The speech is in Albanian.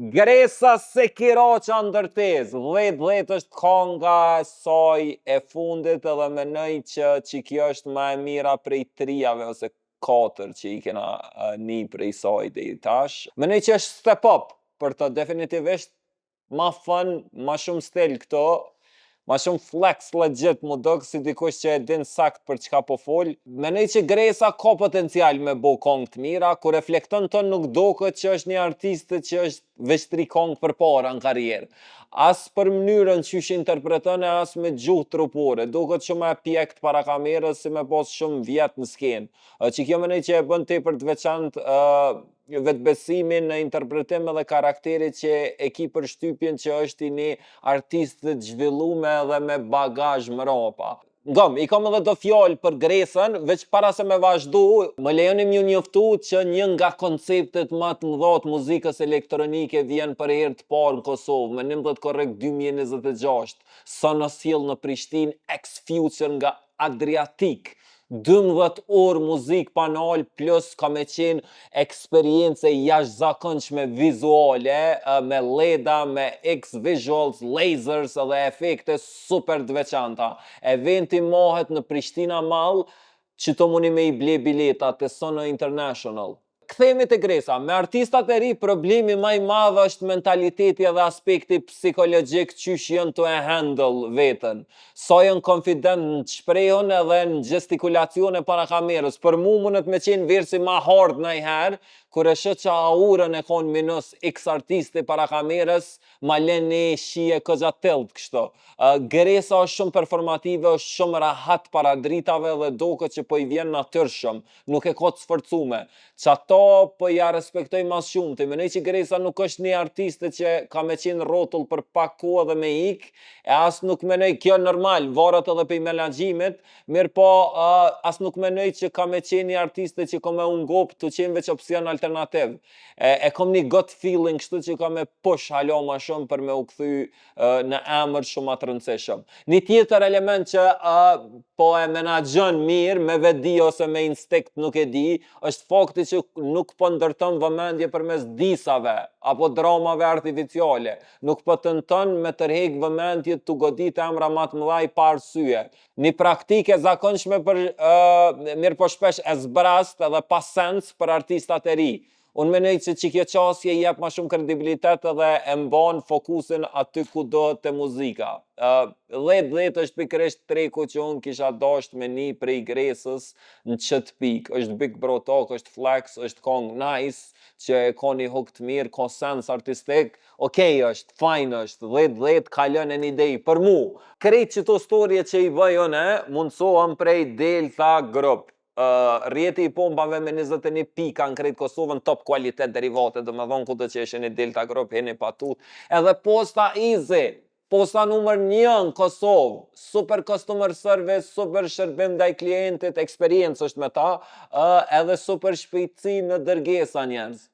Gresa Sekiro Çandërtez, 10-10 është konga e saj e fundit edhe menoj që kjo është ma e mira prej 3-ave ose 4 që i kena një prej saj deri tash. Menoj që është step up për të definitivisht ma fun, ma shumë stil këto, ma shumë flex legit mu dok si dikush që e din sakt për çka po fol. Menoj që Gresa ka potencial me bo kong të mira, kur reflekton ton nuk doket që është një artiste që është veç 3 kong përpara në karrierë. As për mënyrën që interpreton e as me gjuhë trupore, doket shumë e pjekt para kamerës si me pas shumë vjet në skenë. Që kjo menoj që e bën tepër të veçantë vetbesimin në interpretim edhe karakterit që e ki përshtypjen që është i një artist të zhvillume edhe me bagazh mrapa. Ngom, i kam edhe do fjalë për Gresën, veç para se me vazhdu, më lejoni m'ju njoftu që një nga konceptet më të mëdha të muzikës elektronike vjen për herë të parë në Kosovë, me 19 korrekt 2026, Sonosill në Prishtinë, X-Future nga Adriatik. 12 orë muzik panal plus ka me qenë eksperiencë jashtëzakonshme vizuale, me LED-a, me X-Visuals, lasers edhe efekte super të veçanta. Eventi mohet në Prishtina Mall, që të muni me i ble bileta të Sono International. Kthehemi te Gresa, me artistat e ri problemi më i madh është mentaliteti edhe aspekti psikologjik qysh janë të e handle veten. Sa janë confident në shprehjen edhe në gestikulacione para kamerës. Për mu mundet me qenë versi ma hard ndonjëherë, kur e shoh që aurën e kon minus X artisti para kamerës, ma len një shije këgja telt kështu. Gresa është shumë performative, është shumë rahat para dritave dhe doket që po i vjen natyrshëm, nuk e ka të sforcume. Që ato po ja respektoj mas shumë, të menoj që Gresa nuk është një artiste që ka me qenë rotull për pak kohë dhe me ik, e as nuk menoj kjo normal, varet edhe për menaxhimit, mirë po as nuk menoj që ka me qenë një artiste që ka me ungop të qenë veç opsion alternativ. E kom një gut feeling kështu që ka me push halo ma shumë për me u kthy në emër shumë atë rëndësishëm. Një tjetër element që po e menaxhon mirë me vedi ose me instinkt nuk e di, është fakti që nuk po ndërton vëmendje përmes disave apo dramave artificiale. Nuk po tenton me tërheq vëmendje të godit emra më të mëdha pa arsye. Një praktikë e zakonshme për mirë po shpesh e zbrast edhe pa sens për artistat e ri. Unë menoj që kjo qasje jep ma shumë kredibilitet edhe e mban fokusin aty ku do të muzika. 10-10 është pikërisht treku që unë kisha dasht me një prej Gresës në qët pikë. Është Big Bro Talk, është flex, është kong nice, që e ka një hook të mirë, ka sens artistik, okej është, fajn është, 10-10 kalon e një dej. Për mu, krejt që to storje që i bëj unë, mundsohem prej Delta Group. Rjeti i pompave me 21 pika në krejt Kosovën, top kualitet derivate, dhe me dhonë ku të që eshe një Delta Group, heni patut, edhe Posta Easy, posta numër 1 në Kosovë, super customer service, super shërbim ndaj klientit, eksperiencë është me ta, edhe super shpejtësi në dërgesa njerëz.